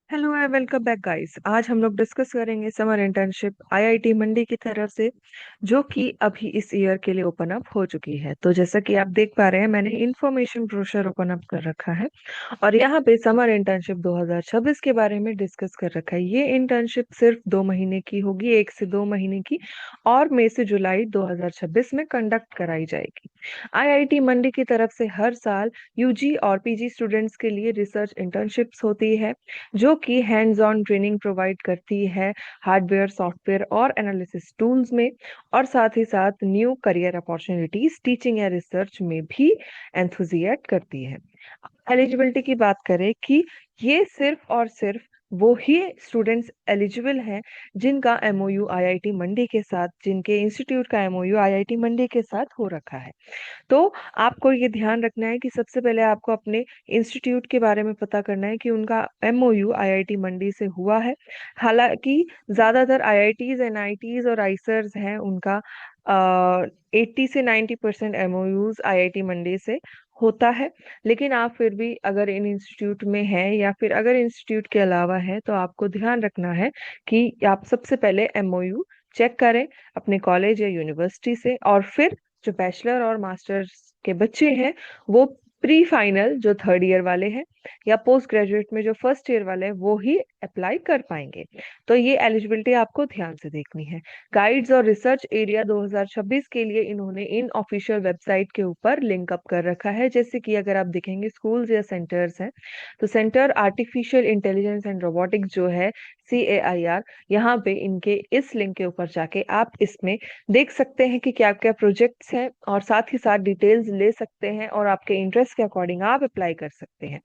Hello and welcome back guys. आज हम लोग डिस्कस करेंगे समर इंटर्नशिप आईआईटी मंडी की तरफ से, जो कि अभी इस ईयर के लिए ओपन अप हो चुकी है। तो जैसा कि आप देख पा रहे हैं, मैंने इन्फॉर्मेशन ब्रोशर ओपन अप कर रखा है और यहाँ पे समर इंटर्नशिप 2026 के बारे में डिस्कस कर रखा है। ये इंटर्नशिप सिर्फ 2 महीने की होगी, 1 से 2 महीने की, और मई से जुलाई 2026 में कंडक्ट कराई जाएगी। आईआईटी मंडी की तरफ से हर साल यूजी और पीजी स्टूडेंट्स के लिए रिसर्च इंटर्नशिप्स होती है, जो कि हैंड्स ऑन ट्रेनिंग प्रोवाइड करती है हार्डवेयर, सॉफ्टवेयर और एनालिसिस टूल्स में, और साथ ही साथ न्यू करियर अपॉर्चुनिटीज टीचिंग या रिसर्च में भी एंथुजियाट करती है। एलिजिबिलिटी की बात करें कि ये सिर्फ और सिर्फ वो ही स्टूडेंट्स एलिजिबल हैं जिनका एमओयू आईआईटी मंडी के साथ, जिनके इंस्टीट्यूट का एमओयू आईआईटी मंडी के साथ हो रखा है। तो आपको ये ध्यान रखना है कि सबसे पहले आपको अपने इंस्टीट्यूट के बारे में पता करना है कि उनका एमओयू आईआईटी मंडी से हुआ है। हालांकि ज्यादातर आईआईटीज, एनआईटीज और आइसर्स हैं, उनका 80 से 90% एमओयूज आईआईटी मंडी से होता है। लेकिन आप फिर भी अगर इन इंस्टीट्यूट में हैं या फिर अगर इंस्टीट्यूट के अलावा है, तो आपको ध्यान रखना है कि आप सबसे पहले एमओयू चेक करें अपने कॉलेज या यूनिवर्सिटी से, और फिर जो बैचलर और मास्टर्स के बच्चे हैं वो प्री फाइनल जो थर्ड ईयर वाले हैं या पोस्ट ग्रेजुएट में जो फर्स्ट ईयर वाले हैं वो ही अप्लाई कर पाएंगे। तो ये एलिजिबिलिटी आपको ध्यान से देखनी है। गाइड्स और रिसर्च एरिया 2026 के लिए इन्होंने इन ऑफिशियल वेबसाइट के ऊपर लिंक अप कर रखा है। जैसे कि अगर आप देखेंगे स्कूल्स या सेंटर्स हैं, तो centre artificial intelligence and robotics जो है, CAIR, यहाँ पे इनके इस लिंक के ऊपर जाके आप इसमें देख सकते हैं कि क्या क्या प्रोजेक्ट्स हैं, और साथ ही साथ डिटेल्स ले सकते हैं और आपके इंटरेस्ट के अकॉर्डिंग आप अप्लाई कर सकते हैं।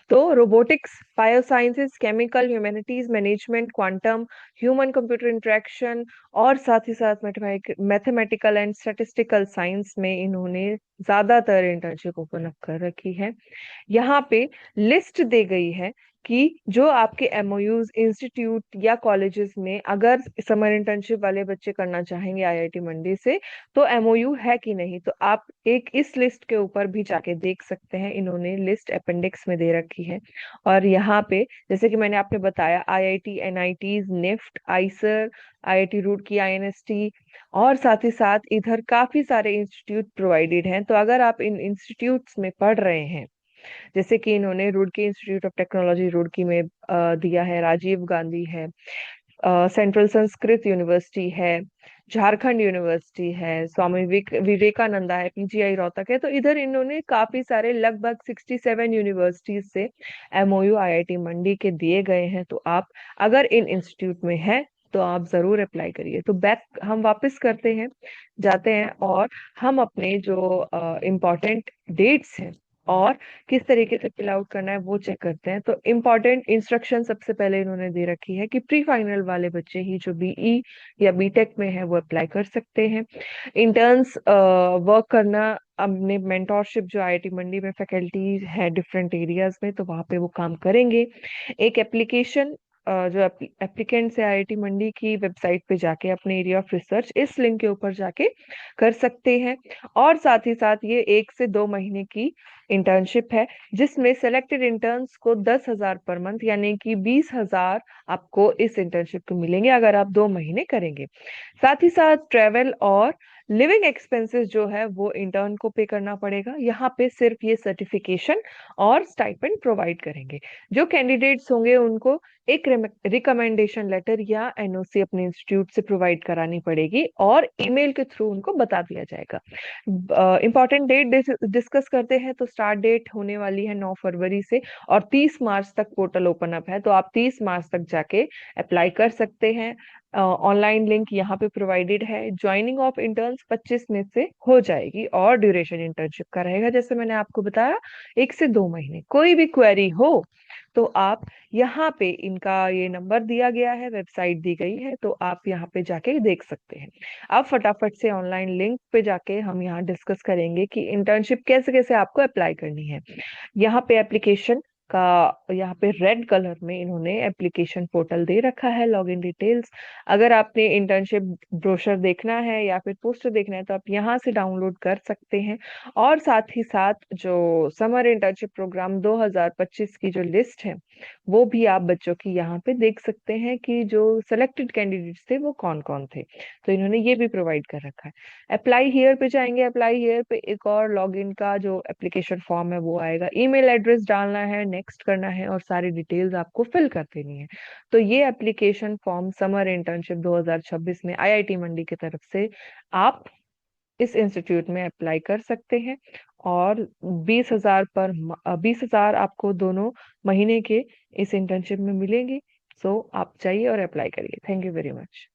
तो robotics, biosciences, chemical, humanities, management, quantum, human computer interaction, और साथ ही साथ मैथमेटिकल एंड स्टैटिस्टिकल साइंस में इन्होंने ज्यादातर इंटर्नशिप ओपन अप कर रखी है। यहाँ पे लिस्ट दी गई है कि जो आपके एमओयूज इंस्टीट्यूट या कॉलेजेस में अगर समर इंटर्नशिप वाले बच्चे करना चाहेंगे आईआईटी मंडी से, तो एमओयू है कि नहीं। तो आप एक इस लिस्ट के ऊपर भी जाके देख सकते हैं, इन्होंने लिस्ट अपेंडिक्स में दे रखी है। और यहाँ पे जैसे कि मैंने आपने बताया, IIT, NITs, NIFT, IISER, IIT Roorkee, INST, और साथ ही साथ इधर काफी सारे इंस्टीट्यूट प्रोवाइडेड हैं। तो अगर आप इन इंस्टीट्यूट्स में पढ़ रहे हैं, जैसे कि इन्होंने Roorkee institute of technology Roorkee में दिया है, राजीव गांधी है, सेंट्रल संस्कृत यूनिवर्सिटी है, झारखंड यूनिवर्सिटी है, स्वामी विवेकानंदा है, पीजीआई रोहतक है, तो इधर इन्होंने काफी सारे लगभग 67 यूनिवर्सिटीज से एमओयू आईआईटी मंडी के दिए गए हैं। तो आप अगर इन इंस्टीट्यूट में हैं तो आप जरूर अप्लाई करिए। तो बैक हम वापस करते हैं, जाते हैं, और हम अपने जो इम्पोर्टेंट डेट्स हैं और किस तरीके से फिल आउट करना है वो चेक करते हैं। तो इम्पोर्टेंट इंस्ट्रक्शन सबसे पहले इन्होंने दे रखी है कि प्री फाइनल वाले बच्चे ही जो बीई या बीटेक में है वो अप्लाई कर सकते हैं। इंटर्न्स वर्क करना अपने मेंटोरशिप जो आईआईटी मंडी में फैकल्टीज है डिफरेंट एरियाज में, तो वहाँ पे वो काम करेंगे। एक एप्लीकेशन जो एप्लीकेंट्स है आईआईटी मंडी की वेबसाइट पे जाके अपने एरिया ऑफ रिसर्च इस लिंक के ऊपर जाके कर सकते हैं। और साथ ही साथ ये 1 से 2 महीने की इंटर्नशिप है, जिसमें सेलेक्टेड इंटर्न्स को 10,000 पर मंथ यानी कि 20,000 आपको इस इंटर्नशिप को मिलेंगे अगर आप 2 महीने करेंगे। साथ ही साथ ट्रेवल और लिविंग एक्सपेंसेस जो है वो इंटर्न को पे करना पड़ेगा। यहाँ पे सिर्फ ये सर्टिफिकेशन और स्टाइपेंड प्रोवाइड करेंगे। जो कैंडिडेट्स होंगे उनको एक रिकमेंडेशन लेटर या एनओसी अपने इंस्टीट्यूट से प्रोवाइड करानी पड़ेगी और ईमेल के थ्रू उनको बता दिया जाएगा। इंपॉर्टेंट डेट डिस्कस करते हैं, तो स्टार्ट डेट होने वाली है 9 फरवरी से, और 30 मार्च तक पोर्टल ओपन अप है। तो आप 30 मार्च तक जाके अप्लाई कर सकते हैं। ऑनलाइन लिंक यहाँ पे प्रोवाइडेड है। ज्वाइनिंग ऑफ इंटर्न्स 25 में से हो जाएगी और ड्यूरेशन इंटर्नशिप का रहेगा जैसे मैंने आपको बताया, 1 से 2 महीने। कोई भी क्वेरी हो तो आप यहाँ पे, इनका ये नंबर दिया गया है, वेबसाइट दी गई है, तो आप यहाँ पे जाके देख सकते हैं। अब फटाफट से ऑनलाइन लिंक पे जाके हम यहाँ डिस्कस करेंगे कि इंटर्नशिप कैसे कैसे आपको अप्लाई करनी है। यहाँ पे एप्लीकेशन का यहाँ पे रेड कलर में इन्होंने एप्लीकेशन पोर्टल दे रखा है, लॉगिन डिटेल्स। अगर आपने इंटर्नशिप ब्रोशर देखना है या फिर पोस्टर देखना है तो आप यहाँ से डाउनलोड कर सकते हैं। और साथ ही साथ जो समर इंटर्नशिप प्रोग्राम 2025 की जो लिस्ट है वो भी आप बच्चों की यहाँ पे देख सकते हैं कि जो सेलेक्टेड कैंडिडेट्स थे वो कौन कौन थे। तो इन्होंने ये भी प्रोवाइड कर रखा है। अप्लाई हियर पे जाएंगे, अप्लाई हियर पे एक और लॉगिन का जो एप्लीकेशन फॉर्म है वो आएगा, ईमेल एड्रेस डालना है, नेक्स्ट करना है और सारी डिटेल्स आपको फिल कर देनी है। तो ये एप्लीकेशन फॉर्म समर इंटर्नशिप 2026 में आईआईटी मंडी की तरफ से आप इस इंस्टीट्यूट में अप्लाई कर सकते हैं। और 20,000 20,000 आपको दोनों महीने के इस इंटर्नशिप में मिलेंगे। सो आप जाइए और अप्लाई करिए। Thank you very much.